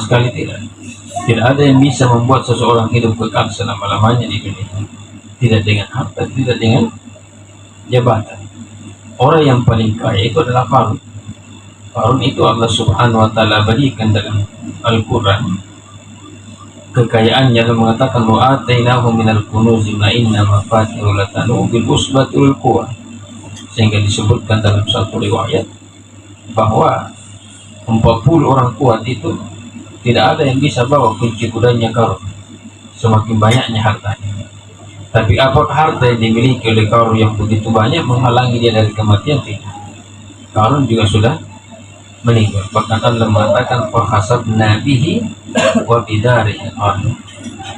sekali tidak. Tidak ada yang bisa membuat seseorang hidup kekal selama-lamanya di dunia. Tidak dengan harta, tidak dengan jabatan. Orang yang paling kaya itu adalah Qarun. Qarun itu Allah Subhanahu wa taala berikan dalam Al-Qur'an kekayaannya dan mengatakan wa atainahu minal kunuzi ma inna mafatihu latanu bil usbatil quwwah, sehingga disebutkan dalam satu riwayat bahwa 40 orang kuat itu tidak ada yang bisa bawa kunci kudanya Qarun, semakin banyaknya hartanya. Tapi apakah harta yang dimiliki oleh Qarun yang begitu banyak menghalangi dia dari kematian? Tidak. Qarun juga sudah meninggal. Bahkan Allah mengatakan fahasabna bihi wa bidarihi al-ardh,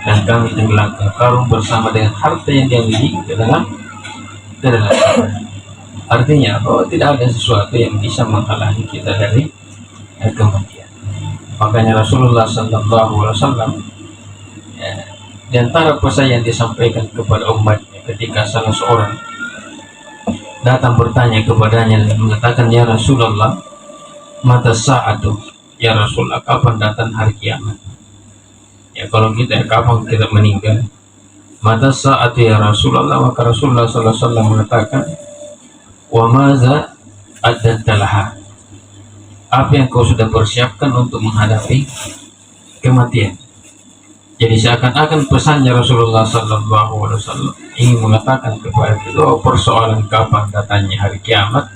dan kami tenggelamkan Qarun bersama dengan harta yang dia miliki ke dalam surga. Artinya bahwa tidak ada sesuatu yang bisa menghalangi kita dari kematian. Makanya Rasulullah SAW di antara pesan yang disampaikan kepada umatnya ketika salah seorang datang bertanya kepadanya dan mengatakan, ya Rasulullah, mata sa'atu, ya Rasulullah, kapan datang hari kiamat? Ya, kalau kita kapan kita meninggal? Mata sa'atu ya Rasulullah, maka Rasulullah SAW mengatakan, wa maza addantalaha, apa yang kau sudah persiapkan untuk menghadapi kematian? Jadi seakan-akan pesannya Rasulullah SAW ingin mengatakan kepada kita, oh, persoalan kapan datangnya hari kiamat,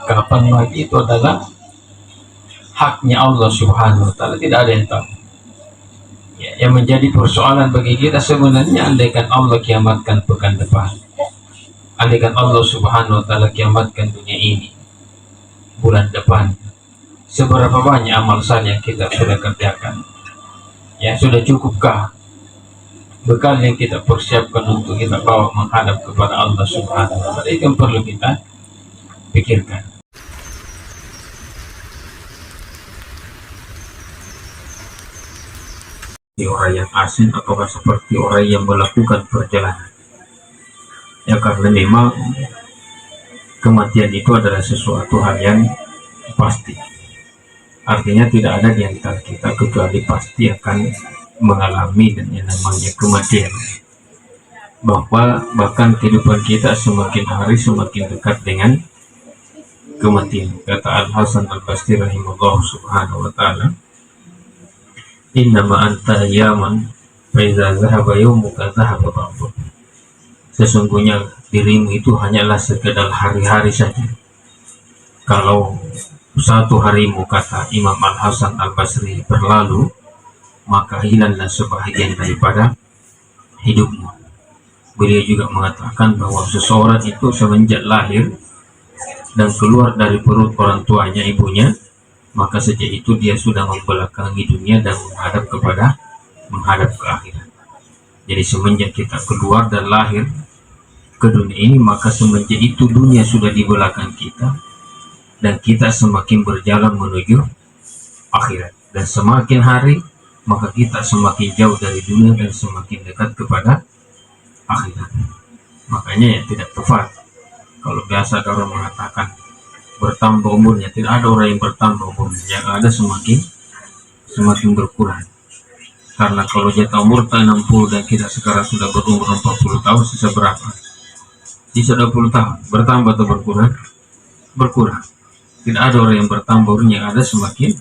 kapan mati, itu adalah haknya Allah Subhanahu wa taala, tidak ada yang tahu. Ya, yang menjadi persoalan bagi kita sebenarnya, andaikan Allah kiamatkan pekan depan, andaikan Allah Subhanahu wa taala kiamatkan dunia ini bulan depan, seberapa banyak amal saleh yang kita sudah kerjakan? Ya, sudah cukupkah bekal yang kita persiapkan untuk kita bawa menghadap kepada Allah Subhanahu wa taala? Itu yang perlu kita pikirkan. Orang yang asing ataukah seperti orang yang melakukan perjalanan? Ya, karena memang kematian itu adalah sesuatu hal yang pasti. Artinya tidak ada di antara kita kecuali pasti akan mengalami dan yang namanya kematian. Bahkan kehidupan kita semakin hari semakin dekat dengan kematian. Kata Al-Hasan Al-Basri rahimahullah subhanahu wa ta'ala, innama anta yaman fa iza zahaba yawmuka zahaba ba'duk. Sesungguhnya dirimu itu hanyalah sekedar hari-hari saja. Kalau satu harimu, kata Imam Al-Hasan Al-Basri, berlalu, maka hilanglah sebahagian daripada hidupmu. Beliau juga mengatakan bahwa seseorang itu semenjak lahir dan keluar dari perut orang tuanya, ibunya, maka sejak itu dia sudah membelakangi dunia dan menghadap ke akhirat. Jadi semenjak kita keluar dan lahir ke dunia ini, maka semenjak itu dunia sudah di belakang kita, dan kita semakin berjalan menuju akhirat. Dan semakin hari, maka kita semakin jauh dari dunia dan semakin dekat kepada akhirat. Makanya ya tidak tepat kalau biasa orang mengatakan bertambah umurnya. Tidak ada orang yang bertambah umurnya, yang ada semakin berkurang. Karena kalau jatah umur 60 dan kita sekarang sudah berumur 40 tahun, sisa berapa? Sisa 20 tahun. Bertambah atau berkurang? Berkurang. Tidak ada orang yang bertambah, yang ada semakin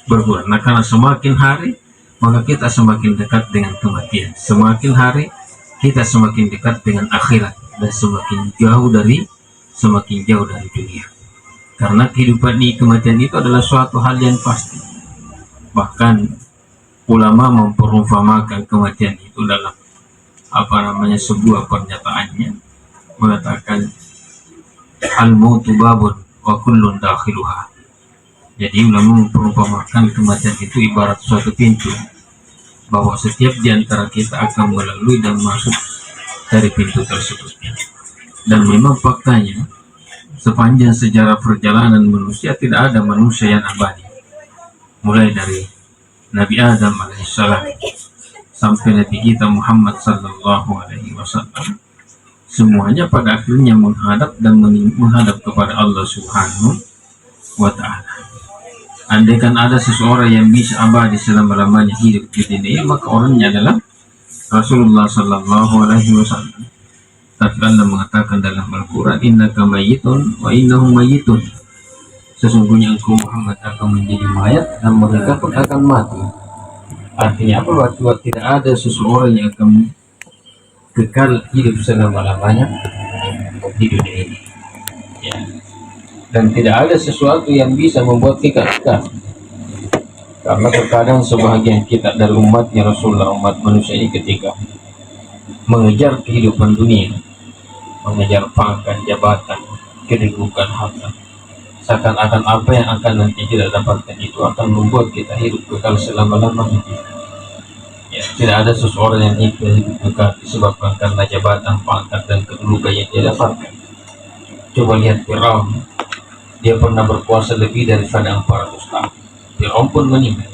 berkurang. Nah, karena semakin hari, maka kita semakin dekat dengan kematian. Semakin hari, kita semakin dekat dengan akhirat dan semakin jauh dari dunia. Karena kehidupan di kematian itu adalah suatu hal yang pasti. Bahkan ulama memperumpamakan kematian itu dalam sebuah pernyataannya, mengatakan al-mautu babun wa kullun dakhiluha. Jadi ulama memperumpamakan kematian itu ibarat suatu pintu, bahwa setiap di antara kita akan melalui dan masuk dari pintu tersebut. Dan memang faktanya, sepanjang sejarah perjalanan manusia tidak ada manusia yang abadi. Mulai dari Nabi Adam alaihissalam sampai Nabi kita Muhammad sallallahu alaihi wasallam, semuanya pada akhirnya menghadap kepada Allah Subhanahu wa ta'ala. Andaikan ada seseorang yang bisa abadi selama-lamanya hidup di dunia, maka orangnya adalah Rasulullah Sallallahu Alaihi Wasallam. Tapi Allah mengatakan dalam Al-Quran, innaka mayyitun wa innahum mayyitun. Sesungguhnya engkau Muhammad akan menjadi mayat dan mereka pun akan mati. Artinya apa? Bahwa tidak ada seseorang yang akan kekal hidup selama-lamanya di dunia ini. Ya. Dan tidak ada sesuatu yang bisa membuat kita kekal. Karena terkadang sebahagian kita dari umatnya Rasulullah, umat manusia ini ketika mengejar kehidupan dunia, mengejar pangkat, jabatan, kedudukan, harta, seakan-akan apa yang akan nanti tidak dapatkan itu akan membuat kita hidup kekal selama-lamanya. Ya, tidak ada seseorang yang hidup kekal disebabkan karena jabatan, pangkat, dan kedudukan yang dia dapatkan. Coba lihat Firaun, dia pernah berkuasa lebih daripada 400 tahun. Firaun pun meninggal.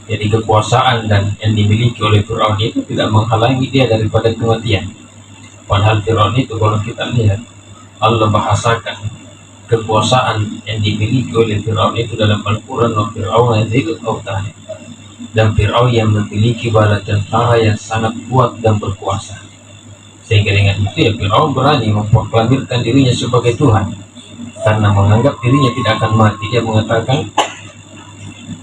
Jadi kekuasaan dan yang dimiliki oleh Firaun itu tidak menghalangi dia daripada kematian. Padahal Firaun itu kalau kita lihat, Allah bahasakan kekuasaan yang dimiliki oleh Firaun itu dalam Al-Quran, wa Fir'aun dzil autad, dan Firaun yang memiliki bala tentara yang sangat kuat dan berkuasa. Sehingga dengan itu ya Firaun berani memproklamirkan dirinya sebagai Tuhan karena menganggap dirinya tidak akan mati. Dia mengatakan,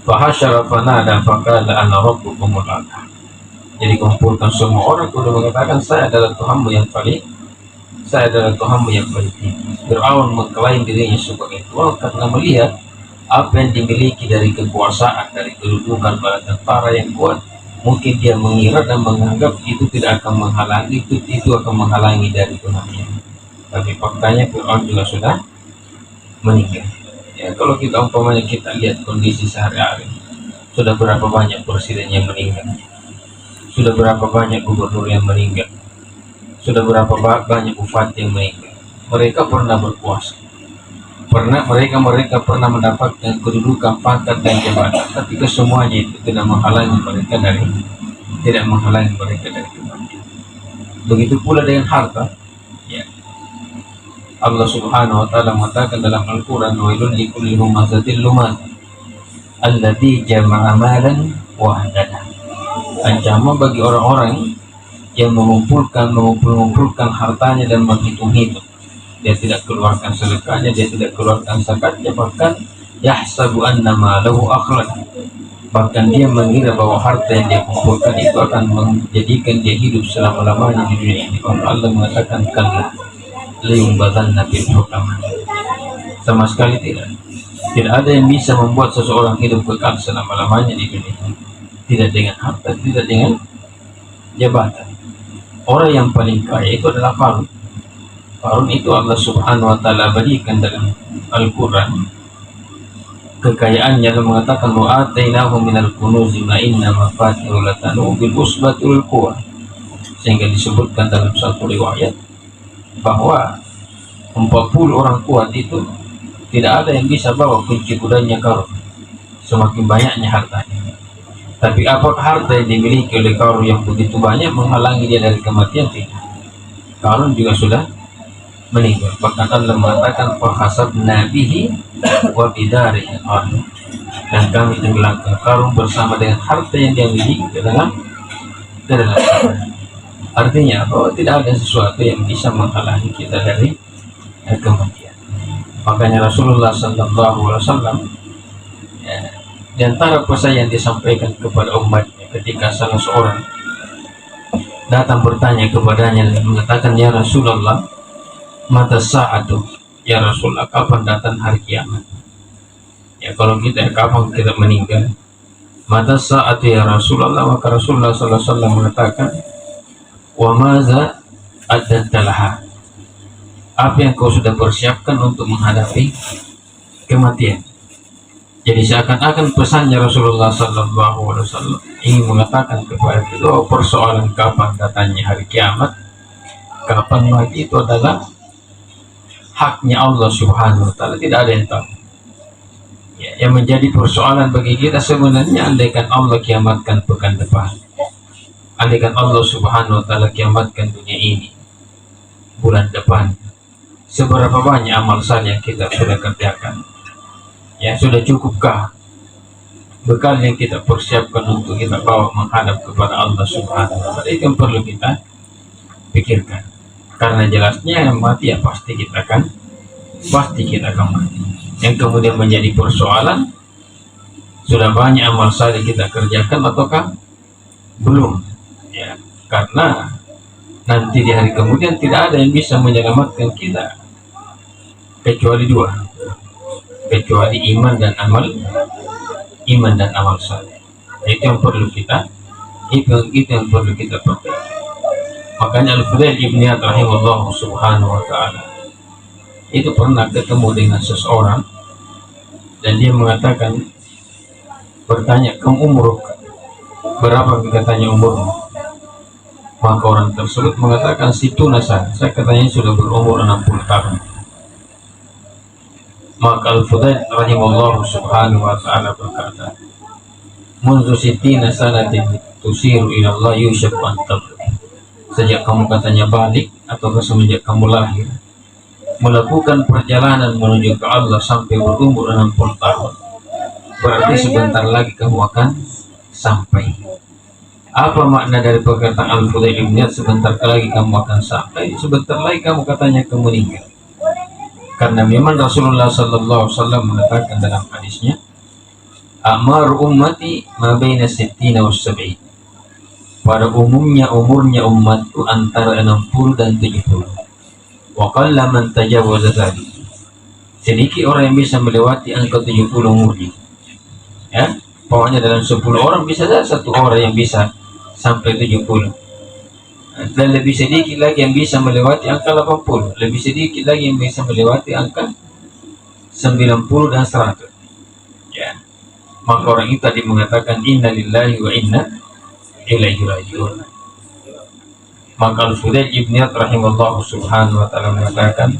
fahasyara fanada faqala ana rabbukumul a'la. Jadi kumpulkan semua orang kemudian mengatakan, saya adalah Tuhanmu yang paling tinggi. Fir'aun mengklaim dirinya sebagai Tuhan karena melihat apa yang dimiliki dari kekuasaan, dari kedudukan bala tentara yang kuat. Mungkin dia mengira dan menganggap itu tidak akan menghalangi, itu akan menghalangi dari Tuhannya. Tapi faktanya Fir'aun juga sudah meninggal. Ya, kalau kita umpamanya kita lihat kondisi sehari-hari, sudah berapa banyak presiden yang meninggal, sudah berapa banyak gubernur yang meninggal, sudah berapa banyak bupati yang meninggal. Mereka pernah berkuasa, mereka pernah mendapatkan kedudukan, pangkat, dan jabatan, tapi kesemuanya itu tidak menghalangi mereka dari kematian. Begitu pula dengan harta. Ya, Allah Subhanahu wa taala mengatakan dalam Al-Quran, wailun likulli humazatil lumazah alladzi jama'a malan wa addada. Ancaman bagi orang-orang yang mengumpulkan hartanya dan menghitung-hitung. Dia tidak keluarkan sedekahnya, dia tidak keluarkan zakatnya, bahkan yahsabu anna malahu akhlad. Bahkan dia mengira bahwa harta yang dia kumpulkan itu akan menjadikan dia hidup selama-lamanya di dunia ini. Allah mengatakan, kalla liyumbazanna fil hutama. Sama sekali tidak ada yang bisa membuat seseorang hidup kekal selama-lamanya di dunia ini. Tidak dengan harta, tidak dengan jabatan. Orang yang paling kaya itu adalah Qarun. Qarun itu Allah Subhanahu wa taala berikan dalam Al-Quran kekayaannya dan mengatakan, wa atainahu minal kunuzi ma inna mafatihu latanu bil usbati wal quwwah. Sehingga disebutkan dalam satu riwayat bahwa 40 orang kuat itu tidak ada yang bisa bawa kunci kudanya Qarun, semakin banyaknya hartanya. Tapi apakah harta yang dimiliki oleh Qarun yang begitu banyak menghalangi dia dari kematian? Tidak. Qarun juga sudah meninggal. Bahkan Allah mengatakan, fahasabna bihi wa bidarihi al-ardh, dan kami tenggelamkan Qarun bersama dengan harta yang dia miliki ke dalam Artinya bahwa tidak ada sesuatu yang bisa menghalangi kita dari kematian. Makanya Rasulullah Sallallahu Alaihi Wasallam, di antara pesan yang disampaikan kepada umatnya ketika salah seorang datang bertanya kepadanya dan mengatakan, ya Rasulullah, mata sa'atu, ya Rasulullah, kapan datang hari kiamat? Ya, kalau kita kapan kita meninggal? Mata sa'atu ya Rasulullah. Maka Rasulullah Sallallahu Alaihi Wasallam mengatakan, wa maza adzantalaha, apa yang kau sudah persiapkan untuk menghadapi kematian? Jadi seakan-akan pesannya Rasulullah Sallallahu Alaihi Wasallam ingin mengatakan kepada kita, persoalan kapan datangnya hari kiamat, kapan mati, itu adalah haknya Allah Subhanahu Wa Taala, tidak ada yang tahu. Ya, yang menjadi persoalan bagi kita sebenarnya, andaikan Allah kiamatkan pekan depan, andaikan Allah Subhanahu Wa Taala kiamatkan dunia ini bulan depan, seberapa banyak amal saleh yang kita sudah kerjakan? Ya, sudah cukupkah bekal yang kita persiapkan untuk kita bawa menghadap kepada Allah Subhanahu wa Ta'ala? Itu yang perlu kita pikirkan. Karena jelasnya mati ya pasti kita akan mati. Yang kemudian menjadi persoalan, sudah banyak amal saleh kita kerjakan ataukah belum? Ya, karena nanti di hari kemudian tidak ada yang bisa menyelamatkan kita kecuali dua, kecuali iman dan amal saleh. Itu yang perlu kita perbaiki. Makanya Al-Fudail ibn Iyad rahimahullah subhanahu wa ta'ala itu pernah ketemu dengan seseorang dan dia mengatakan, bertanya, kamu umur berapa? Katanya umurmu. Maka orang tersebut mengatakan, situna saya katanya sudah berumur 60 tahun. Maka Al-Fudail rahimahullah subhanahu wa ta'ala berkata, mundu sitina sanatin tusiru ilallah yushab antab. Sejak kamu katanya balik atau semenjak kamu lahir melakukan perjalanan menuju ke Allah sampai berumur 60 tahun, berarti sebentar lagi kamu akan sampai. Apa makna dari perkataan Al-Fudail ibn Iyad, sebentar lagi kamu akan sampai? Sebentar lagi kamu katanya kamu meninggal. Karena memang Rasulullah sallallahu alaihi wasallam mengatakan dalam hadisnya, A'mar ummati ma baina sittina wa sab'in. Pada umumnya umurnya umatku antara 60 dan 70. Wa qalla man tajawaza dzalik. Sedikit orang yang bisa melewati angka 70 umurnya. Ya, pokoknya dalam 10 orang bisa ada satu orang yang bisa sampai 70. Dan lebih sedikit lagi yang bisa melewati angka 80, lebih sedikit lagi yang bisa melewati angka 90 dan 100. Ya. Maka orang itu tadi mengatakan inna lillahi wa inna ilaihi raji'un. Maka Al-Fudail ibn Iyad rahimahullah subhanahu wa ta'ala mengatakan,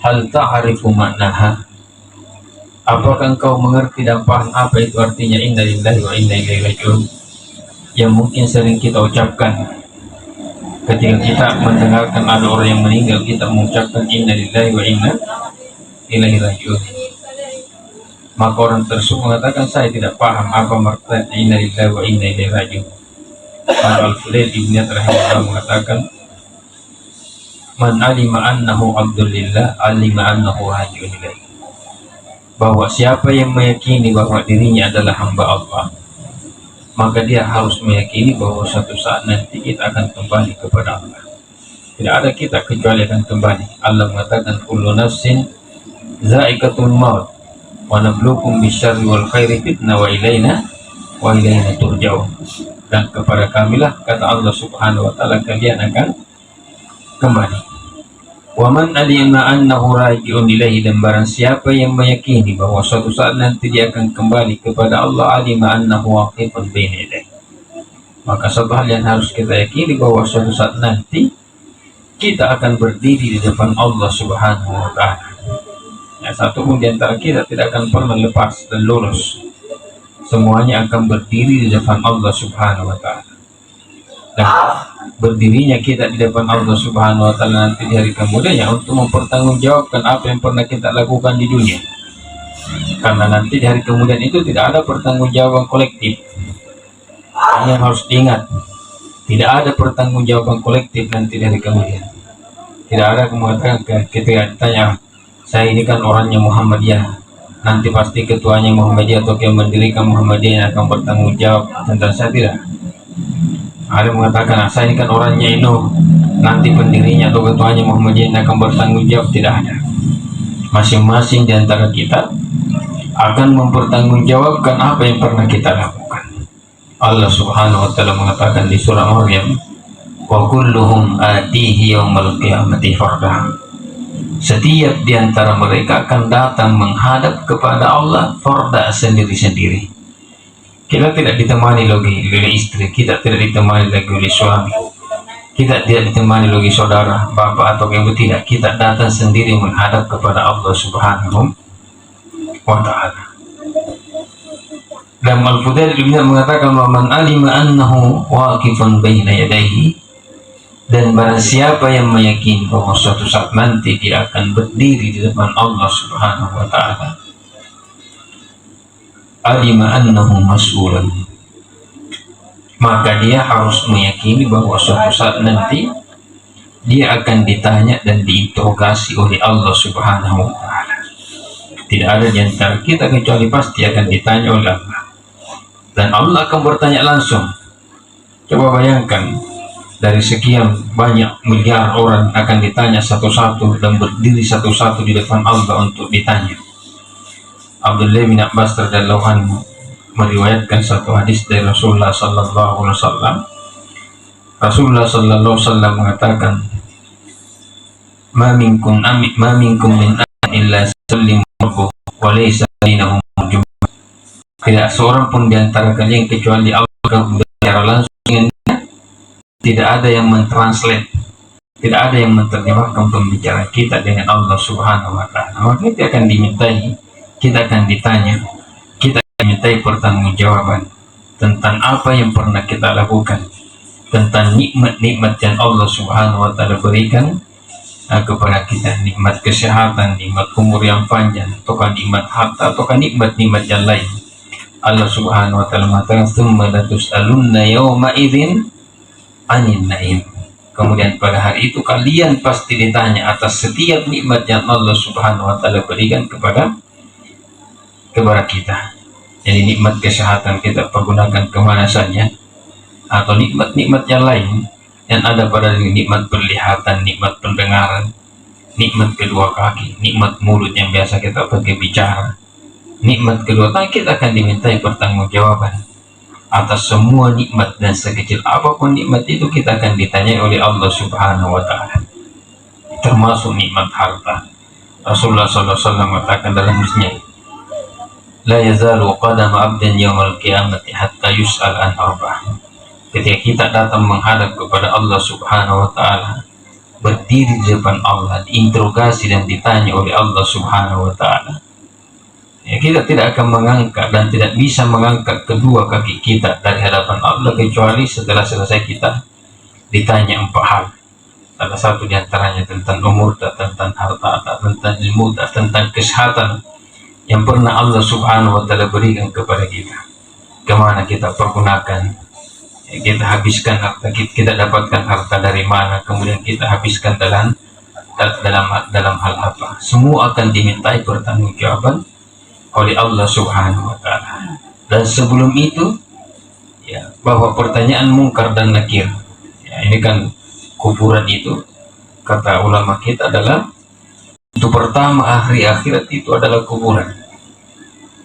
hal ta'arifu maknaha? Apakah engkau mengerti dan paham apa itu artinya inna lillahi wa inna ilaihi raji'un, yang mungkin sering kita ucapkan ketika kita mendengarkan ada orang yang meninggal, kita mengucapkan inna lillahi wa inna ilaihi raji'un. Maka orang tersebut mengatakan, saya tidak paham apa makna inna lillahi wa inna ilaihi raji'un. Maka Al-Fudail ibn Iyad rahimahullah mengatakan, man alima annahu abdulillah alima annahu raji'un ilaihi. Bahwa siapa yang meyakini bahwa dirinya adalah hamba Allah, maka dia harus meyakini bahwa suatu saat nanti kita akan kembali kepada Allah. Tidak ada kita kecuali akan kembali. Allah mengatakan, kullu nafsin za'iqatul maut wa nabluukum bisyarri wal khairi fitnah wa ilaina turja'un. Dan kepada kamilah, kata Allah subhanahu wa ta'ala, kalian akan kembali. Wa man alima annahu raji'un ilaihi, dan barang siapa yang meyakini bahwa suatu saat nanti dia akan kembali kepada Allah, alima annahu waqifun baina yadayhi. Maka satu hal yang harus kita yakini bahwa suatu saat nanti kita akan berdiri di depan Allah subhanahu wa ta'ala. Ya, satu pun di antara kita tidak akan pernah lepas dan lulus. Semuanya akan berdiri di depan Allah subhanahu wa ta'ala. Dan berdirinya kita di depan Allah subhanahu wa ta'ala nanti di hari kemudian ya untuk mempertanggungjawabkan apa yang pernah kita lakukan di dunia. Karena nanti di hari kemudian itu tidak ada pertanggungjawaban kolektif. Ini yang harus diingat, tidak ada pertanggungjawaban kolektif nanti dari kemudian. Tidak ada mengatakan ketika ditanya, saya ini kan orangnya Muhammadiyah, nanti pasti ketuanya Muhammadiyah atau yang mendirikan Muhammadiyah yang akan bertanggung jawab tentang saya. Tidak ada mengatakan, saya ini kan orangnya NU, nanti pendirinya atau ketuanya Muhammadiyah yang akan bertanggung jawab. Tidak ada. Masing-masing di antara kita akan mempertanggungjawabkan apa yang pernah kita lakukan. Allah subhanahu wa ta'ala mengatakan di surah Maryam, wa kulluhum atihi yaumal qiyamati fardah. Setiap di antara mereka akan datang menghadap kepada Allah farda, sendiri-sendiri. Kita tidak ditemani lagi oleh istri, kita tidak ditemani lagi oleh suami, kita tidak ditemani lagi saudara, bapak atau ibu, tidak. Kita datang sendiri menghadap kepada Allah subhanahu wa ta'ala. Dan Al-Fudail ibn Iyad mengatakan, wa man alima annahu waqifun baina yadayhi, dan barang siapa yang meyakini bahwa suatu saat nanti dia akan berdiri di depan Allah subhanahu wa ta'ala, alima annahu mas'ulan, maka dia harus meyakini bahwa suatu saat nanti dia akan ditanya dan diinterogasi oleh Allah Subhanahu wa Ta'ala. Tidak ada di antara kita kecuali pasti akan ditanya oleh Allah, dan Allah akan bertanya langsung. Coba bayangkan, dari sekian banyak miliar orang akan ditanya satu-satu dan berdiri satu-satu di depan Allah untuk ditanya. Abdullah bin Abbas radhiyallahu anhu meriwayatkan satu hadis dari Rasulullah sallallahu alaihi wasallam. Rasulullah sallallahu alaihi wasallam mengatakan, "Ma minkum min ahadin illa sallim rabbuhu wa laysa bainahum jumlah." Tidak seorang pun di antara kalian kecuali Allah akan berbicara langsung dengannya. Tidak ada yang mentranslate, tidak ada yang menerjemahkan pembicaraan kita dengan Allah Subhanahu wa Ta'ala. Maka kita akan dimintai, kita akan ditanya, kita akan dimintai pertanggungjawaban tentang apa yang pernah kita lakukan, tentang nikmat-nikmat yang Allah Subhanahu wa Ta'ala berikan kepada kita, nikmat kesehatan, nikmat umur yang panjang, ataukah nikmat harta, ataukah nikmat-nikmat yang lain. Allah Subhanahu wa Ta'ala mengatakan, "Tsumma latus'alunna yawma idzin 'anil na'im." Kemudian pada hari itu kalian pasti ditanya atas setiap nikmat yang Allah Subhanahu wa Ta'ala berikan kepada kita. Jadi nikmat kesehatan kita pergunakan kemana saja, atau nikmat-nikmat yang lain yang ada pada diri, nikmat penglihatan, nikmat pendengaran, nikmat kedua kaki, nikmat mulut yang biasa kita pakai bicara, nikmat kedua tangan, kita akan dimintai pertanggungjawaban atas semua nikmat, dan sekecil apapun nikmat itu kita akan ditanya oleh Allah Subhanahu wa Ta'ala, termasuk nikmat harta. Rasulullah SAW mengatakan dalam hadisnya, "La yazalu qadama 'abdin yawmal qiyamati hatta yus'al an arba'ah." Ketika kita datang menghadap kepada Allah Subhanahu wa Ta'ala, berdiri di depan Allah, diinterogasi dan ditanya oleh Allah Subhanahu wa Ta'ala, ya, kita tidak akan mengangkat dan tidak bisa mengangkat kedua kaki kita dari hadapan Allah kecuali setelah selesai kita ditanya 4 hal. Salah satu diantaranya tentang umur, tentang harta, tentang ilmu, tentang kesehatan yang pernah Allah Subhanahu wa Ta'ala berikan kepada kita. Kemana kita pergunakan? Ya, kita habiskan harta, kita dapatkan harta dari mana, kemudian kita habiskan dalam hal apa. Semua akan dimintai pertanggungjawaban oleh Allah Subhanahu wa Ta'ala. Dan sebelum itu, ya, bahwa pertanyaan mungkar dan nakir, ya, ini kan kuburan itu, kata ulama kita adalah pintu pertama hari akhirat itu adalah kuburan.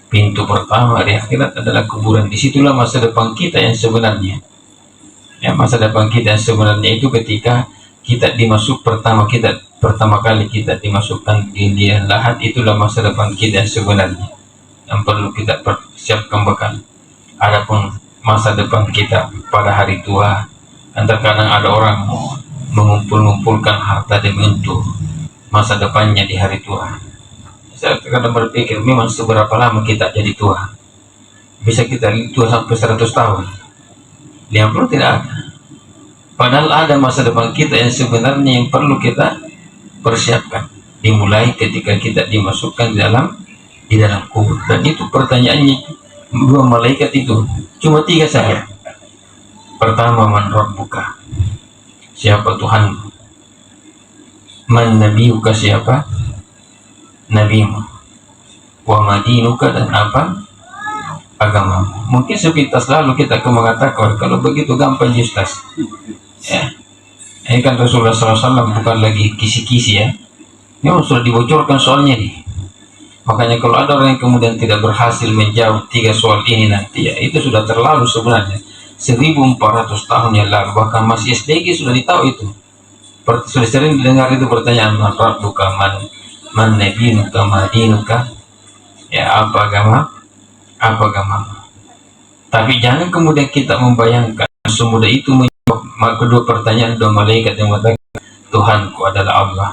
Pintu pertama hari akhirat adalah kuburan. Disitulah masa depan kita yang sebenarnya. Ya, masa depan kita yang sebenarnya itu ketika kita pertama kali kita dimasukkan di liang lahat, itulah masa depan kita yang sebenarnya yang perlu kita persiapkan bekal. Adapun masa depan kita pada hari tua, terkadang ada orang mengumpulkan harta demi untuk masa depannya di hari tua. Saya terkadang berpikir, memang seberapa lama kita jadi tua? Bisa kita tua sampai 100 tahun? 50 tidak ada. Padahal ada masa depan kita yang sebenarnya yang perlu kita persiapkan, dimulai ketika kita dimasukkan di dalam kubur. Dan itu pertanyaannya, 2 malaikat itu cuma 3 saja. Pertama, man rabbuka, siapa Tuhanmu? Man nabiyuka, siapa nabimu? Wa madinuka, dan apa agamamu? Mungkin sepintas lalu kita akan mengatakan, kalau begitu gampang Ustaz. Ya, ini kan Rasulullah SAW bukan lagi kisi-kisi, ya. Ini sudah dibocorkan soalnya nih. Makanya kalau ada orang yang kemudian tidak berhasil menjawab 3 soal ini nanti, ya, itu sudah terlalu sebenarnya. 1400 tahun yang lalu, bahkan masih SDG sudah ditahu itu. Sudah sering didengar itu pertanyaan, man rabbuka, man nabinuka, madinuka, ya, apa agamamu. Tapi jangan kemudian kita membayangkan semudah itu menjawab kedua pertanyaan 2 malaikat yang mengatakan, Tuhanku adalah Allah,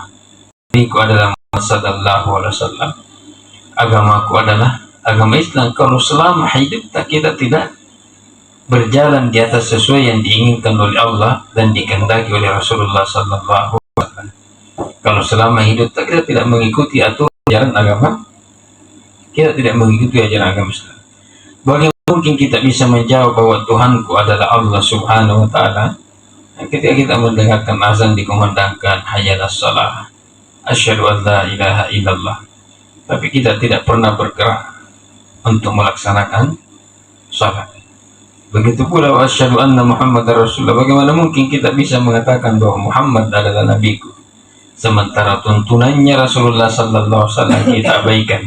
nabiku adalah Muhammad sallallahu alaihi wasallam, agamaku adalah agama Islam. Kalau selama hidup kita tidak berjalan di atas sesuai yang diinginkan oleh Allah dan dikehendaki oleh Rasulullah sallallahu alaihi wasallam, kalau selama hidup kita tidak mengikuti aturan ajaran agama, kita tidak mengikuti ajaran agama Islam, Bagaimana mungkin kita bisa menjawab bahwa Tuhanku adalah Allah Subhanahu wa Ta'ala ketika kita mendengarkan azan dikumandangkan hayya 'alas shalah, asyhadu an la ilaha illallah, tapi kita tidak pernah bergerak untuk melaksanakan salat. Begitu pula wa asyhadu anna Muhammadar Rasulullah. Bagaimana mungkin kita bisa mengatakan bahwa Muhammad adalah nabiku sementara tuntunannya Rasulullah sallallahu alaihi wasallam kita abaikan.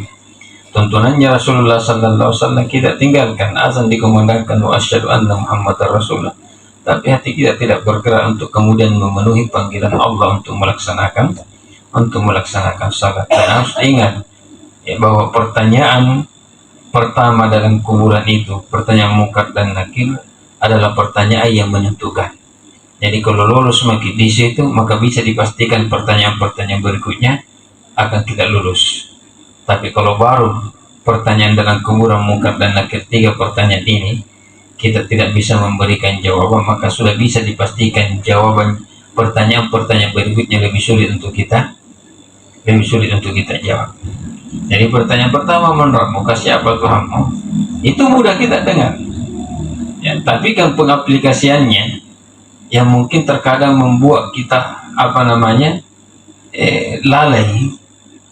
Tuntunannya Rasulullah sallallahu alaihi wasallam kita tinggalkan. Azan dikumandangkan wa asyhadu anna Muhammadar Rasulullah, tapi hati kita tidak bergerak untuk kemudian memenuhi panggilan Allah untuk melaksanakan salat. Dan harus ingat ya, bahwa pertanyaan pertama dalam kuburan itu, pertanyaan Munkar dan Nakir, adalah pertanyaan yang menentukan. Jadi kalau lolos di situ, maka bisa dipastikan pertanyaan-pertanyaan berikutnya akan tidak lulus. Tapi kalau baru pertanyaan dalam kuburan Munkar dan Nakir, 3 pertanyaan ini kita tidak bisa memberikan jawaban, maka sudah bisa dipastikan jawaban pertanyaan-pertanyaan berikutnya lebih sulit untuk kita jawab. Jadi pertanyaan pertama, menurutmu siapa Tuhanmu? Itu mudah kita dengar. Ya, tapi kan pengaplikasiannya yang mungkin terkadang membuat kita lalai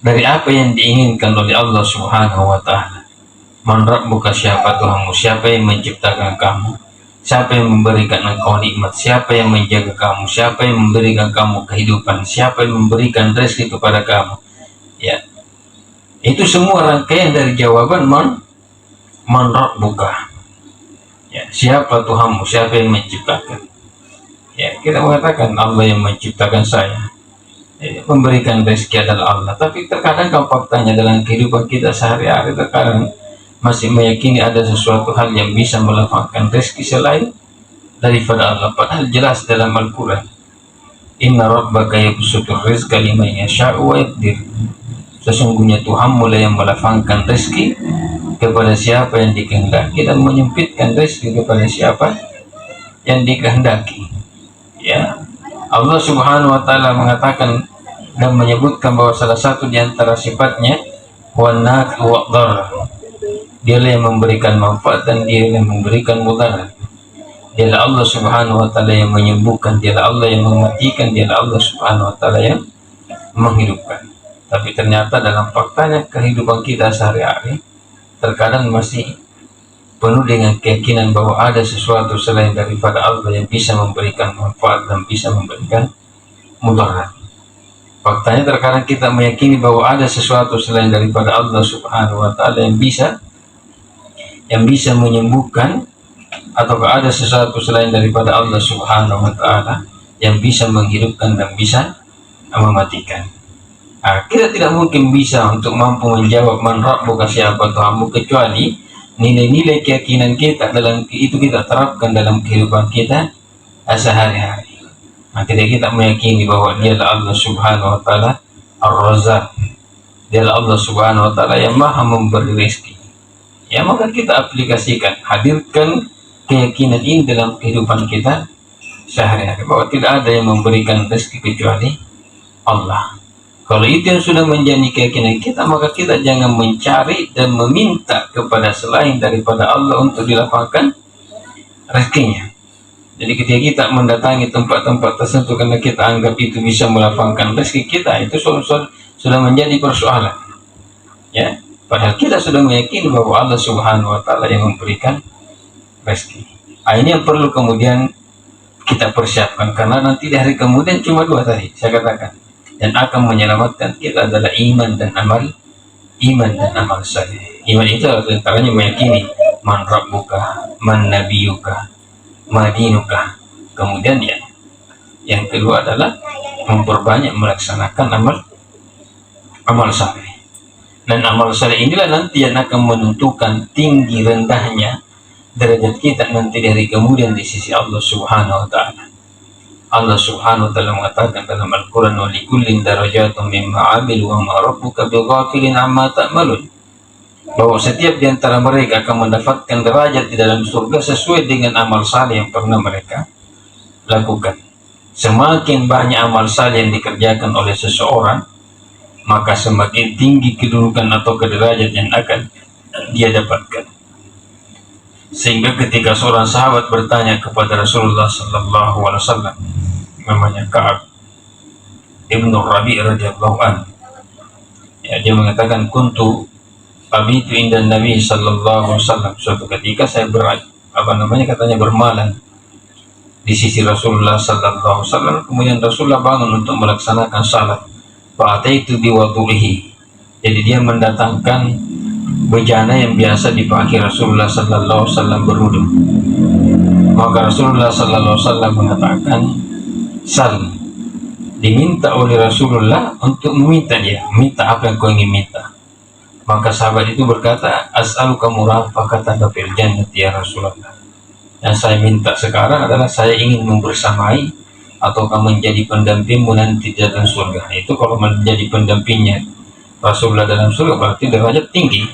dari apa yang diinginkan oleh Allah Subhanahu wa Ta'ala. Menurutmu siapa Tuhanmu? Siapa yang menciptakan kamu? Siapa yang memberikan engkau nikmat? Siapa yang menjaga kamu? Siapa yang memberikan kamu kehidupan? Siapa yang memberikan rezeki kepada kamu? Ya, itu semua rangkaian dari jawaban man rabbuka. Ya, siapa Tuhanmu? Siapa yang menciptakan? Ya, kita mengatakan Allah yang menciptakan saya. Ya, memberikan rezeki adalah Allah. Tapi terkadang kalau faktanya dalam kehidupan kita sehari-hari, terkadang masih meyakini ada sesuatu hal yang bisa melapangkan rezeki selain daripada Allah. Padahal jelas dalam Al-Quran, inna rabbaka yabsutur rizqa liman yasha'u wa yaqdir. Sesungguhnya Tuhanmu lah yang melapangkan rezeki kepada siapa yang dikehendaki dan menyempitkan rezeki kepada siapa yang dikehendaki. Ya, Allah Subhanahu wa Ta'ala mengatakan dan menyebutkan bahwa salah satu di antara sifatnya wan-nafi wa-dharr. Dialah yang memberikan manfaat dan dia yang memberikan mudarat. Dialah Allah Subhanahu wa Ta'ala yang menyembuhkan, dialah Allah yang mematikan, dialah Allah Subhanahu wa Ta'ala yang menghidupkan. Tapi ternyata dalam faktanya kehidupan kita sehari-hari terkadang masih penuh dengan keyakinan bahwa ada sesuatu selain daripada Allah yang bisa memberikan manfaat dan bisa memberikan mudarat. Faktanya terkadang kita meyakini bahwa ada sesuatu selain daripada Allah Subhanahu wa Ta'ala yang bisa menyembuhkan, atau ada sesuatu selain daripada Allah Subhanahu wa Ta'ala yang bisa menghidupkan dan bisa mematikan. Kita tidak mungkin bisa untuk mampu menjawab man rabbuka siapa Tuhanmu, kecuali nilai-nilai keyakinan kita dalam itu kita terapkan dalam kehidupan kita sehari-hari. Ketika kita meyakini bahwa dialah Allah Subhanahu wa Ta'ala Ar-Razzaq, dialah Allah Subhanahu wa Ta'ala yang maha memberi rezeki, ya maka kita aplikasikan, hadirkan keyakinan ini dalam kehidupan kita sehari-hari, bahwa tidak ada yang memberikan rezeki kecuali Allah. Kalau itu yang sudah menjadi keyakinan kita, maka kita jangan mencari dan meminta kepada selain daripada Allah untuk dilapangkan rezekinya. Jadi ketika kita mendatangi tempat-tempat tertentu karena kita anggap itu bisa melapangkan rezeki kita, itu sudah menjadi persoalan. Ya, padahal kita sudah meyakini bahwa Allah Subhanahu wa Ta'ala yang memberikan rezeki. Ini yang perlu kemudian kita persiapkan, karena nanti di hari kemudian cuma 2 tadi saya katakan, dan akan menyelamatkan kita adalah iman dan amal saleh. Iman itu antaranya meyakini man rabbuka, man nabiyuka, madinuka. Kemudian yang kedua adalah memperbanyak melaksanakan amal saleh. Dan amal saleh inilah nanti yang akan menentukan tinggi rendahnya derajat kita nanti dari kemudian di sisi Allah Subhanahu wa Ta'ala. Allah Subhanahu wa Ta'ala mengatakan dalam Al-Quran, wa likullin darajatun mimma 'amilu wa ma rabbuka bighafilin 'amma ta'malun. Bahwa setiap di antara mereka akan mendapatkan derajat di dalam surga sesuai dengan amal saleh yang pernah mereka lakukan. Semakin banyak amal saleh yang dikerjakan oleh seseorang, maka semakin tinggi kedudukan atau derajat yang akan dia dapatkan. Sehingga ketika seorang sahabat bertanya kepada Rasulullah Sallallahu Alaihi Wasallam, namanya Ka'ab ibnu Rabi radhiyallahu an, ya, dia mengatakan kuntu abitu inda Nabi Sallallahu Alaihi Wasallam, suatu ketika saya katanya bermalam di sisi Rasulullah Sallallahu Alaihi Wasallam. Kemudian Rasulullah bangun untuk melaksanakan salat. Fa'ataitu biwadu'ihi, jadi dia mendatangkan bejana yang biasa dipakai Rasulullah Sallallahu Alaihi Wasallam berwudu. Maka Rasulullah Sallallahu Alaihi Wasallam mengatakan, sal, diminta oleh Rasulullah untuk meminta dia, minta apa yang kau ingin minta. Maka sahabat itu berkata, as'aluka murafaqataka fil jannati ya Rasulullah. Yang saya minta sekarang adalah saya ingin membersamai ataukah menjadi pendampingmu nanti di dalam surga. Itu kalau menjadi pendampingnya Rasulullah dalam surga berarti derajat tinggi,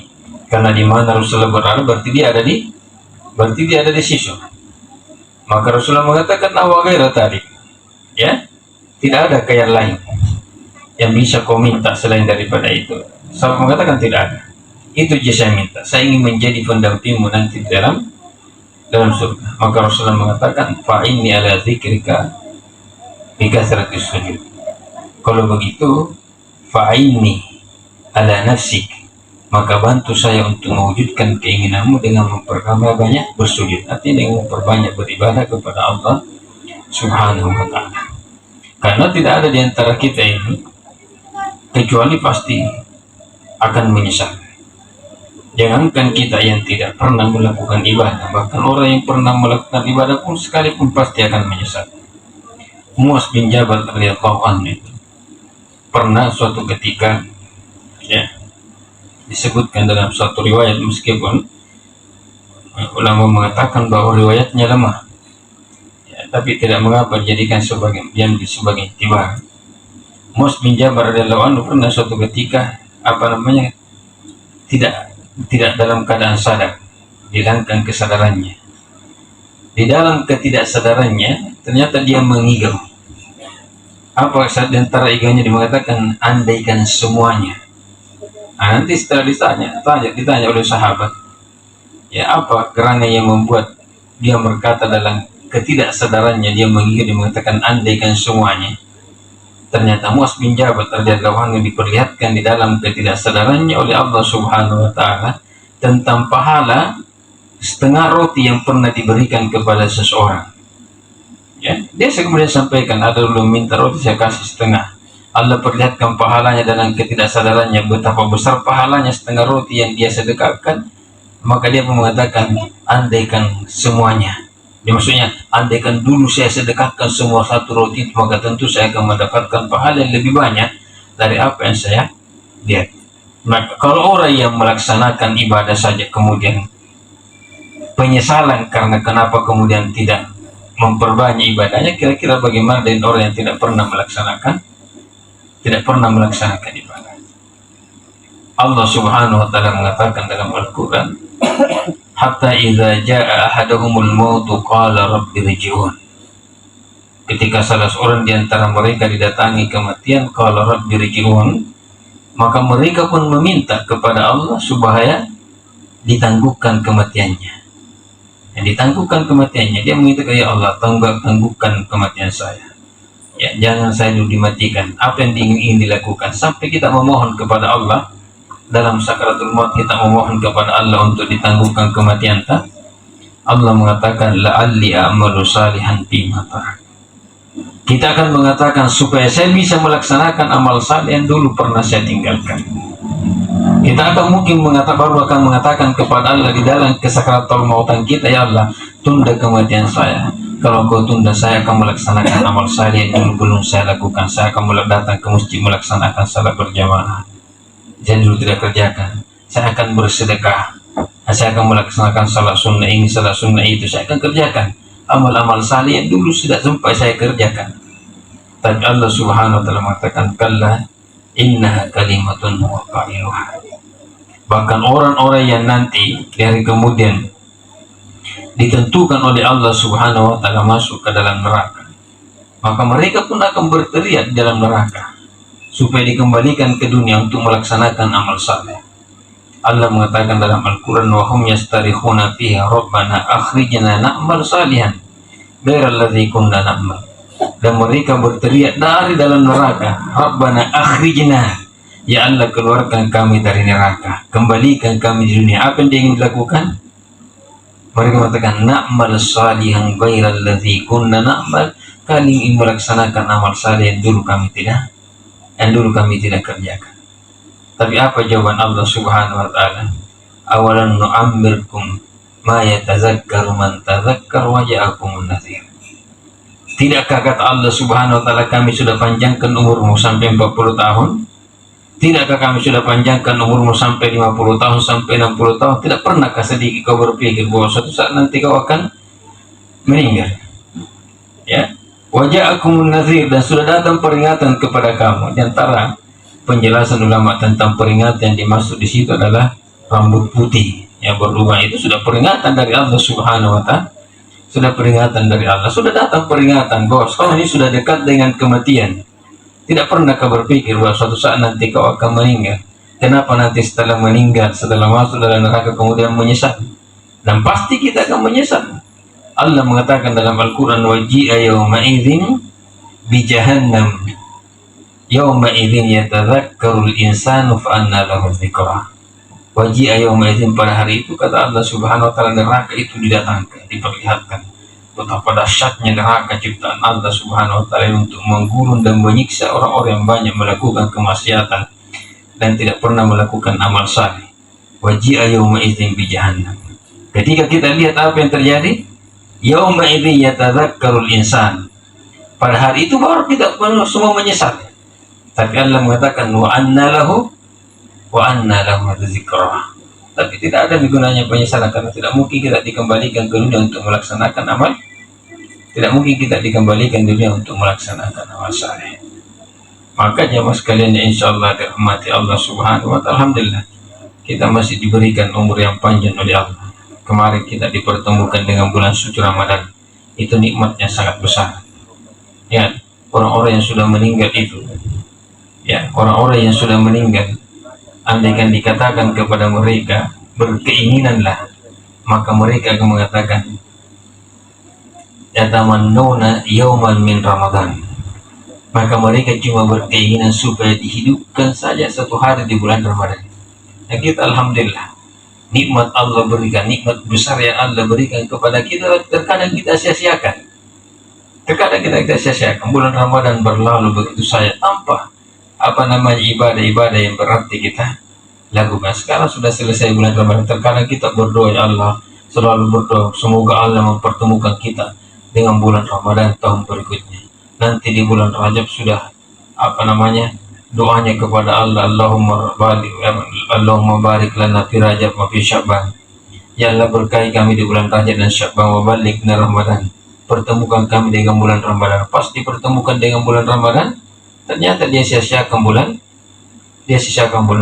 karena di mana Rasulullah berada berarti dia ada di situ. Maka Rasulullah mengatakan awa ghaira tadi, ya, tidak ada yang lain yang bisa kau minta selain daripada itu. Sahabat mengatakan tidak ada, itu saja saya minta, saya ingin menjadi pendampingmu nanti di dalam surga. Maka Rasulullah mengatakan, fa inni ala dzikrika bi kathratis sujud. Kalau begitu, fa inni ala nafsik, maka bantu saya untuk mewujudkan keinginanmu dengan memperbanyak banyak bersujud, artinya dengan memperbanyak beribadah kepada Allah Subhanahu wa ta'ala. Karena tidak ada di antara kita ini kecuali pasti akan menyesal. Jangankan kita yang tidak pernah melakukan ibadah, bahkan orang yang pernah melakukan ibadah pun sekalipun pasti akan menyesal. Muaz bin Jabal radhiyallahu anhu itu pernah suatu ketika, ya, disebutkan dalam suatu riwayat, meskipun ulama mengatakan bahwa riwayatnya lemah, ya, tapi tidak mengapa dijadikan sebagai tiba. Muaz bin Jabal radhiyallahu anhu pernah suatu ketika tidak dalam keadaan sadar, dihilangkan kesadarannya. Di dalam ketidaksadarannya ternyata dia mengigau. Apa di antara igaunya? Dia mengatakan andaikan semuanya. Nah, nanti setelah ditanya oleh sahabat, ya, apa kerana yang membuat dia berkata dalam ketidaksadarannya dia mengigau, dia mengatakan andaikan semuanya. Ternyata Muaz bin Jabal radhiyallahu anhu diperlihatkan di dalam ketidaksadarannya oleh Allah Subhanahu wa ta'ala tentang pahala setengah roti yang pernah diberikan kepada seseorang. Ya, dia kemudian sampaikan, ada dulu minta roti saya kasih setengah. Allah perlihatkan pahalanya dalam ketidaksadarannya, betapa besar pahalanya setengah roti yang dia sedekahkan. Maka dia mengatakan andaikan semuanya. Ya, maksudnya andaikan dulu saya sedekahkan semua satu roti, maka tentu saya akan mendapatkan pahala yang lebih banyak dari apa yang saya lihat. Maka kalau orang yang melaksanakan ibadah saja kemudian penyesalan karena kenapa kemudian tidak memperbanyak ibadahnya, kira-kira bagaimana dengan orang yang tidak pernah melaksanakan ibadah? Allah Subhanahu wa ta'ala mengatakan dalam Al-Quran, hatta idza jaa ahaduhumul mautu qala rabbi rji'un. Ketika salah seorang di antara mereka didatangi kematian, qala rabbi rji'un, maka mereka pun meminta kepada Allah supaya ditangguhkan kematiannya. Yang ditangguhkan kematiannya, dia mengatakan, ya Allah, tangguhkan kematian saya. Ya, jangan saya dulu dimatikan. Apa yang ingin dilakukan sampai kita memohon kepada Allah dalam sakaratul maut, kita memohon kepada Allah untuk ditangguhkan kematian. Allah mengatakan la'alli a'malu salihan fima tarak. Kita akan mengatakan supaya saya bisa melaksanakan amal saleh yang dulu pernah saya tinggalkan. Kita akan mungkin mengatakan kepada Allah di dalam kesakaratul mautan kita, ya Allah, tunda kematian saya. Kalau kau tunda, saya akan melaksanakan amal saleh yang dulu belum saya lakukan. Saya akan datang ke masjid melaksanakan salat berjamaah. Saya dulu tidak kerjakan. Saya akan bersedekah. Saya akan melaksanakan salat sunnah ini, salat sunnah itu. Saya akan kerjakan amal-amal saleh yang dulu sudah sempat saya kerjakan. Tapi Allah Subhanahu wa ta'ala mengatakan, kalla innaha kalimatun wa qailuha. Bahkan orang-orang yang nanti dari kemudian ditentukan oleh Allah Subhanahu wa ta'ala masuk ke dalam neraka, maka mereka pun akan berteriak di dalam neraka supaya dikembalikan ke dunia untuk melaksanakan amal saleh. Allah mengatakan dalam Al-Quran, wa hum yastarikhuna fiha rabbana akhrijna na'mal salihan ghairal ladzi kunna na'mal. Dan mereka berteriak dari dalam neraka, rabbana akhrijna, ya Allah keluarkan kami dari neraka, kembalikan kami di dunia. Apa yang dia ingin dilakukan? Mereka mengatakan na'mal salihan ghairal ladzi kunna na'mal, kami ingin melaksanakan amal saleh yang dulu kami tidak kerjakan. Tapi apa jawaban Allah Subhanahu wa taala? Awalan nu'ammirkum ma yatazakkaru man tazakkar wa ja'akumun nadhir. Tidakkah kata Allah Subhanahu wa taala, kami sudah panjangkan umurmu sampai 40 tahun? Tidakkah kami sudah panjangkan umurmu sampai 50 tahun, sampai 60 tahun? Tidak pernahkah sedikit kau berpikir bahwa suatu saat nanti kau akan meninggal? Ya. Wa ja'akumun nadhir, dan sudah datang peringatan kepada kamu. Di antara penjelasan ulama tentang peringatan yang dimaksud di situ adalah rambut putih yang berubah. Itu sudah peringatan dari Allah Subhanahu wa taala. Sudah peringatan dari Allah. Sudah datang peringatan bahwa sekarang ini sudah dekat dengan kematian. Tidak pernah kau berpikir bahwa suatu saat nanti kau akan meninggal. Kenapa nanti setelah meninggal, setelah masuk dalam neraka kemudian menyesal? Dan pasti kita akan menyesal. Allah mengatakan dalam Al-Quran, waji'a yawma idzin bi jahannam yawma idzin yatadzakkarul insanu fa anna lahu dzikra. Waji'a yawma idzin, pada hari itu kata Allah Subhanahu wa taala, neraka itu didatangkan, diperlihatkan betapa dahsyatnya neraka ciptaan Allah Subhanahu wa taala untuk menggurun dan menyiksa orang-orang yang banyak melakukan kemaksiatan dan tidak pernah melakukan amal saleh. Waji'a yawma idzin bi jahannam. Ketika kita lihat apa yang terjadi, yauma idzin yatadzakkarul insan, pada hari itu baru kita semua menyesal. Tapi Allah mengatakan wa anna lahu dzikra. Tapi tidak ada gunanya penyesalan, karena tidak mungkin kita dikembalikan ke dunia untuk melaksanakan amal. Tidak mungkin kita dikembalikan ke dunia untuk melaksanakan amal saleh. Maka jemaah sekalian yang insyaallah dirahmati Allah Subhanahu wa taala, alhamdulillah kita masih diberikan umur yang panjang oleh Allah. Kemarin kita dipertemukan dengan bulan suci Ramadan. Itu nikmatnya sangat besar. Ya, orang-orang yang sudah meninggal itu, ya, orang-orang yang sudah meninggal, andaikan dikatakan kepada mereka berkeinginanlah, maka mereka akan mengatakan yatamannuna yauman min Ramadan. Maka mereka cuma berkeinginan supaya dihidupkan saja satu hari di bulan Ramadan. Dan kita alhamdulillah, nikmat Allah berikan, nikmat besar yang Allah berikan kepada kita, terkadang kita sia-siakan. Terkadang kita sia-siakan. Bulan Ramadan berlalu begitu saja tanpa ibadah-ibadah yang berarti kita lakukan. Sekarang sudah selesai bulan Ramadan, terkadang kita berdoa, ya Allah, selalu berdoa semoga Allah mempertemukan kita dengan bulan Ramadan tahun berikutnya. Nanti di bulan Rajab sudah doanya kepada Allah, Allahumma barik lana fi Rajab wa fi Sya'ban. Ya Allah, berkahi kami di bulan Rajab dan Sya'ban, wa balighna Ramadan. Pertemukan kami dengan bulan Ramadan. Pas dipertemukan dengan bulan Ramadan, ternyata dia sia-siakan bulan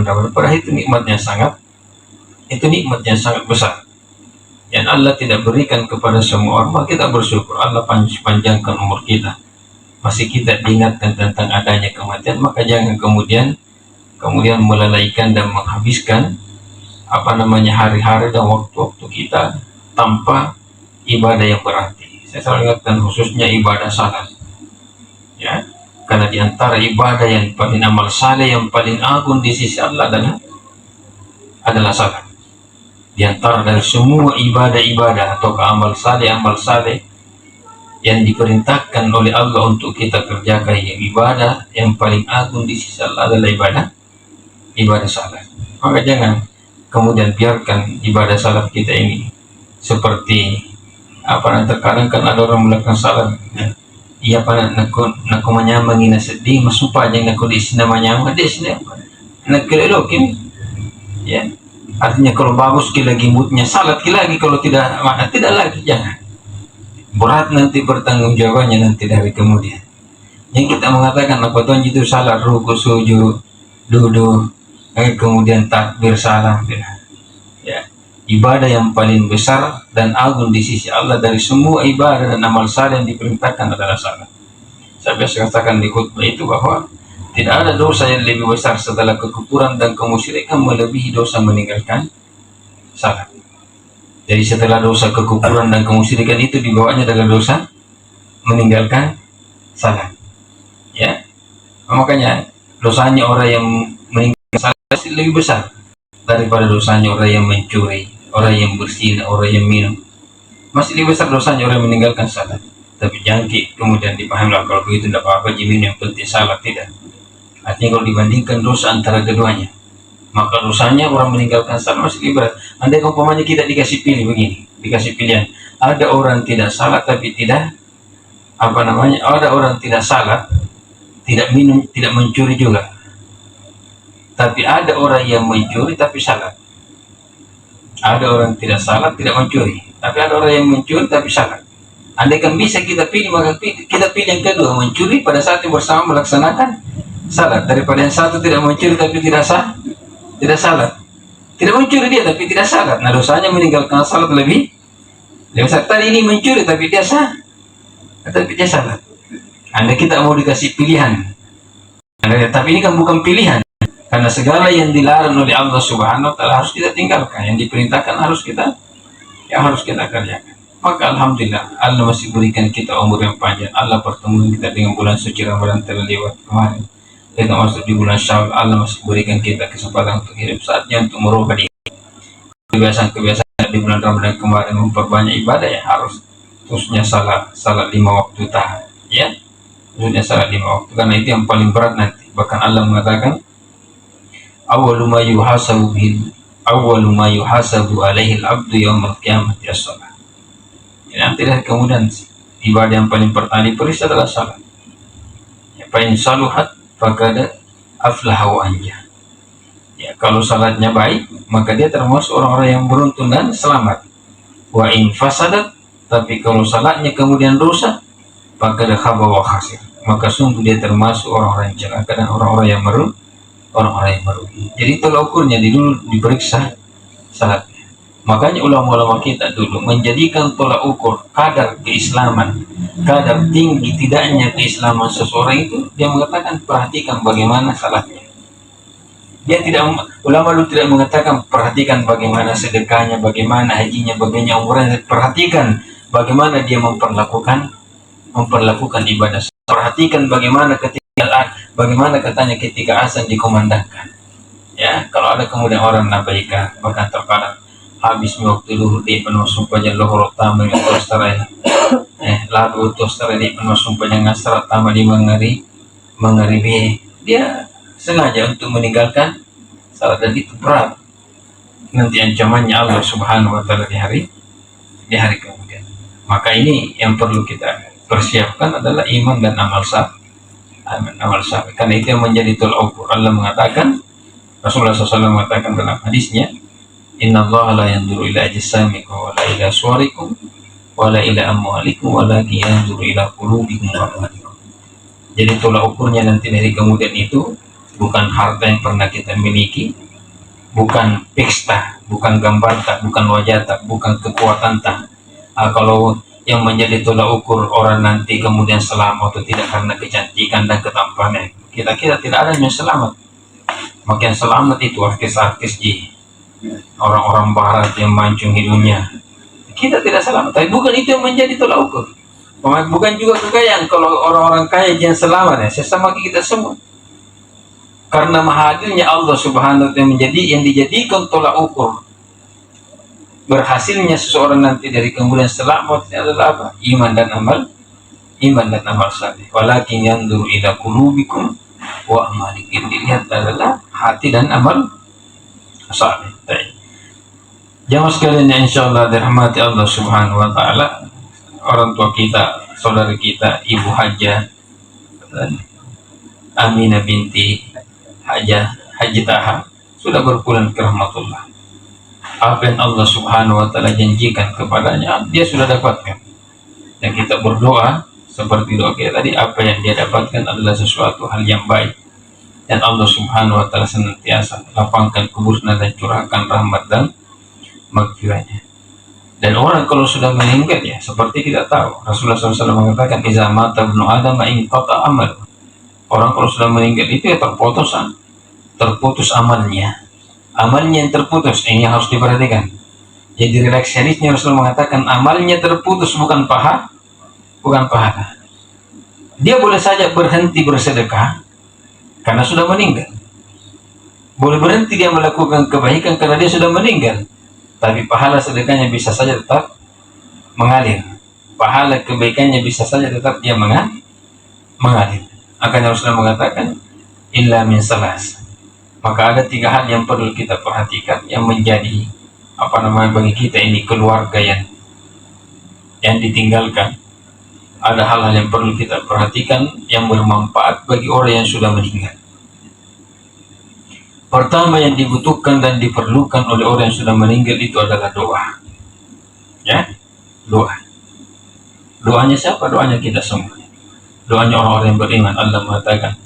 Ramadan. Padahal itu nikmatnya sangat besar. Yang Allah tidak berikan kepada semua orang. Kita bersyukur Allah panjangkan umur kita. Masih kita diingatkan tentang adanya kematian, maka jangan kemudian melalaikan dan menghabiskan hari-hari dan waktu-waktu kita tanpa ibadah yang berarti. Saya selalu ingatkan khususnya ibadah salat, ya, karena diantara ibadah yang paling amal saleh yang paling agung di sisi Allah adalah salat. Diantara dari semua ibadah-ibadah atau amal saleh yang diperintahkan oleh Allah untuk kita kerjakan, yang ibadah yang paling agung di sisi Allah adalah ibadah salat. Maka jangan kemudian biarkan ibadah salat kita ini seperti terkadang kan ada orang melakukan salat, iya naku manyamang ina sedih masupa aja naku di sini manyamang di sini nakilokin, ya, artinya kalau bagus lagi moodnya salat lagi, kalau tidak lagi, jangan. Berat nanti bertanggung jawabannya nanti dari kemudian. Yang kita mengatakan apa tuh itu salat ruku sujud duduk kemudian takbir salam, ya, ibadah yang paling besar dan agung di sisi Allah dari semua ibadah dan amal saleh yang diperintahkan adalah salat. Saya biasa katakan di khutbah itu bahwa Tidak ada dosa yang lebih besar setelah kekufuran dan kemusyrikan melebihi dosa meninggalkan salat. Jadi setelah dosa kekufuran dan kemusyrikan itu dibawanya dengan dosa meninggalkan salat. Ya, makanya dosanya orang yang meninggalkan salat lebih besar daripada dosanya orang yang mencuri, orang yang berzina, orang yang minum. Masih lebih besar dosanya orang yang meninggalkan salat. Tapi jangkit kemudian dipahami kalau begitu tidak apa-apa, jimin yang penting salat, tidak. Artinya kalau dibandingkan dosa antara keduanya, maka dosanya orang meninggalkan salat masih lebih berat. Andai umpamanya kita dikasih pilih begini, dikasih pilihan, ada orang tidak salat tapi tidak ada orang tidak salat, tidak minum, tidak mencuri juga, tapi ada orang yang mencuri tapi salat. Ada orang tidak salat, tidak mencuri, tapi ada orang yang mencuri tapi salat. Andai kan bisa kita pilih, maka kita pilih yang kedua, mencuri pada saat yang bersama melaksanakan salat, daripada yang satu tidak mencuri tapi tidak salat. Tidak mencuri dia tapi tidak salat, nah dosanya meninggalkan salat lebih besar. Tadi ini mencuri tapi dia salat. Anda kita mau dikasih pilihan, tapi ini kan bukan pilihan, karena segala yang dilarang oleh Allah Subhanahu wa Ta'ala harus kita tinggalkan, yang diperintahkan harus kita kerjakan. Maka alhamdulillah Allah masih berikan kita umur yang panjang. Allah pertemuan kita dengan bulan suci Ramadan telah lewat kemarin, kita masuk di bulan Syawal. Allah masih berikan kita kesempatan untuk hidup, saatnya untuk merubah kebiasaan di bulan Ramadan kemarin, memperbanyak ibadah yang harus, khususnya salat 5 waktu tahan, ya, khususnya salat 5 waktu, karena itu yang paling berat nanti. Bahkan Allah mengatakan awwalu ma yuhasabu alaihi al-abdu yaumal qiyamati as-salat. Nanti dari kemudian ibadah yang paling pertama diperiksa adalah salat. Ya, fa in saluhat faqad aflaha wa anja. Ya, kalau salatnya baik, maka dia termasuk orang-orang yang beruntung dan selamat. Wa in fasadat, tapi kalau salatnya kemudian dosa, faqad khaba wa khasir, maka sungguh dia termasuk orang-orang yang celaka dan orang-orang yang merugi. Jadi tolak ukurnya dulu diperiksa salatnya. Makanya ulama-ulama kita dulu menjadikan tolak ukur kadar keislaman, kadar tinggi tidaknya keislaman seseorang itu, dia mengatakan perhatikan bagaimana salatnya. Dia tidak, ulama dulu tidak mengatakan perhatikan bagaimana sedekahnya, bagaimana hajinya, bagaimana umrahnya. Perhatikan bagaimana dia memperlakukan ibadah. Perhatikan bagaimana katanya ketika azan dikumandangkan. Ya, kalau ada kemudian orang nabaikan, bahkan terkadang habis waktu dulu di penuh sumpah lohor utama yang terus terai lalu terus terai di penuh sumpah yang ngasrat tama di mengaribi, dia sengaja untuk meninggalkan salat, dan itu berat nanti ancamannya Allah Subhanahu wa Ta'ala di hari kemudian. Maka ini yang perlu kita persiapkan adalah iman dan amal saleh, karena itu yang menjadi tolak ukur. Allah mengatakan, Rasulullah SAW mengatakan dalam hadisnya, innallaha la yanzuru ila ajsamikum wa la ila suwarikum wa la ila amwalikum walakin yanzuru ila qulubikum wa a'malikum. Jadi tolak ukurnya nanti dari kemudian itu bukan harta yang pernah kita miliki, bukan pesta, bukan gambar tak, bukan wajah tak, bukan kekuatan tak. Kalau yang menjadi tolak ukur orang nanti kemudian selamat atau tidak karena kecantikan dan ketampanan, kita tidak ada yang selamat. Makin selamat itu artis-artis orang-orang barat yang mancung hidungnya, kita tidak selamat. Tapi bukan itu yang menjadi tolak ukur, bukan juga kekayaan. Kalau orang-orang kaya jangan selamat, ya sesama kita semua, karena mahadilnya Allah Subhanahu wa Ta'ala yang dijadikan tolak ukur berhasilnya seseorang nanti dari kemudian selamat adalah apa? Iman dan amal saleh. Walakin yanzuru ila qulubikum wa a'malikum, dilihat adalah hati dan amal saleh. Jamaah sekalian yang insyaallah dirahmati Allah Subhanahu wa Ta'ala, orang tua kita, saudara kita, Ibu Hajah Aminah binti Haji Taha sudah berpulang ke rahmatullah. Apa yang Allah Subhanahu wa Ta'ala janjikan kepadanya, dia sudah dapatkan. Dan kita berdoa seperti doa kita tadi, apa yang dia dapatkan adalah sesuatu hal yang baik, dan Allah Subhanahu wa Ta'ala senantiasa lapangkan kuburnya dan curahkan rahmat dan maghfirahnya. Dan orang kalau sudah meninggal, ya seperti kita tahu Rasulullah SAW mengatakan, iza mata ibnu adam in qata amal, Orang kalau sudah meninggal itu ya terputus amalnya. Amalnya yang terputus, ini yang harus diperhatikan. Jadi redaksi hadisnya Rasulullah mengatakan amalnya terputus, bukan pahala. Dia boleh saja berhenti bersedekah karena sudah meninggal. Boleh berhenti dia melakukan kebaikan karena dia sudah meninggal. Tapi pahala sedekahnya bisa saja tetap mengalir. Pahala kebaikannya bisa saja tetap dia mengalir. Akan Rasulullah mengatakan illa min salas. Maka ada 3 hal yang perlu kita perhatikan yang menjadi bagi kita ini keluarga yang ditinggalkan. Ada hal-hal yang perlu kita perhatikan yang bermanfaat bagi orang yang sudah meninggal. Pertama yang dibutuhkan dan diperlukan oleh orang yang sudah meninggal itu adalah doa. Ya, doa. Doanya siapa? Doanya kita semua. Doanya orang-orang yang beriman. Allah mengatakan,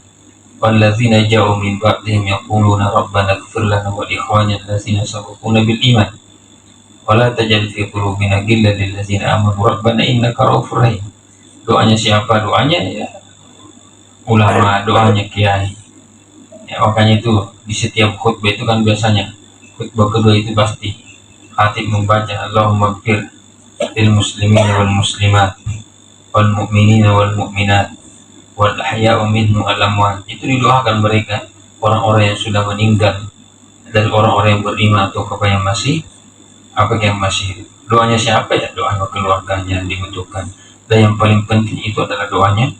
"Walladzina ja'u min ba'dihim yaquluna rabbana ighfir lana wa li ikhwanina allazina sabaquna bil iman wa la taj'al fi qulubina ghillan lil ladzina amanu rabbana innaka ra'ufur rahim." Doanya siapa? Doanya ya ulama, doanya kiai. Ya, makanya itu di setiap khutbah itu kan biasanya khutbah kedua itu pasti khatib membaca Allahumma ighfir lil muslimina wal muslimat wal mu'minina wal mu'minat wal ahya'u minhum al amwat. Itu didoakan mereka, orang-orang yang sudah meninggal dari orang-orang yang beriman atau yang masih hidup. Doanya siapa? Ya doa keluarganya yang dibutuhkan. Dan yang paling penting itu adalah doanya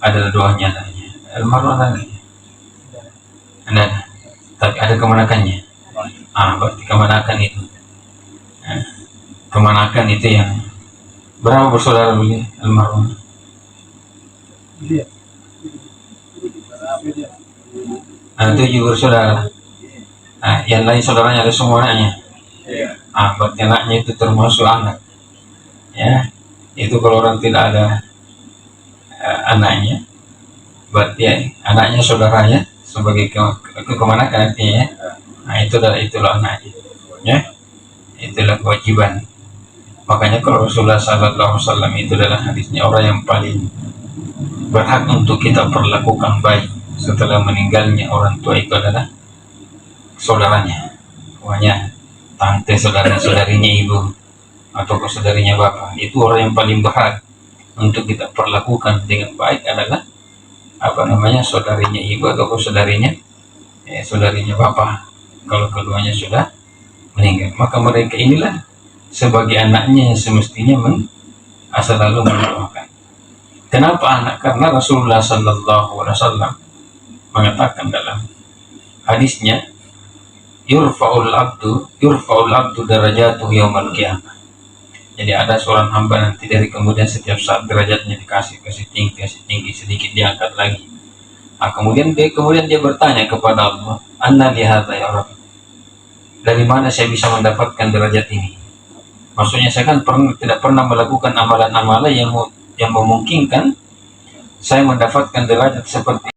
anaknya almarhum anaknya. Tapi ada kemanakannya. Berarti kemanakan itu. Kemanakan itu yang berapa bersaudara beliau almarhum? 7 bersaudara. Yang lain saudaranya ada semua anaknya. Berarti anaknya itu termasuk anak. Ya, itu kalau orang tidak ada anaknya, berarti ya, anaknya saudaranya sebagai kemanakan artinya. Itulah anaknya. Ya, itulah kewajiban. Makanya kalau Rasulullah SAW itu adalah hadisnya orang yang paling berhak untuk kita perlakukan baik setelah meninggalnya orang tua itu adalah saudaranya, pokoknya tante, saudarinya ibu atau saudarinya bapak. Itu orang yang paling berhak untuk kita perlakukan dengan baik adalah saudarinya ibu atau saudarinya bapak. Kalau keduanya sudah meninggal, maka mereka inilah sebagai anaknya yang semestinya selalu mendoakan. Kenapa anak? Karena Rasulullah SAW mengatakan dalam hadisnya, yurfa'ul abdu darajatuhu yaumal qiyamah. Jadi ada seorang hamba nanti dari kemudian setiap saat derajatnya kasih tinggi sedikit diangkat lagi. Kemudian dia bertanya kepada Allah, anna li hadza ya Rabb, dari mana saya bisa mendapatkan derajat ini? Maksudnya saya kan tidak pernah melakukan amalan-amalan yang memungkinkan saya mendapatkan derajat seperti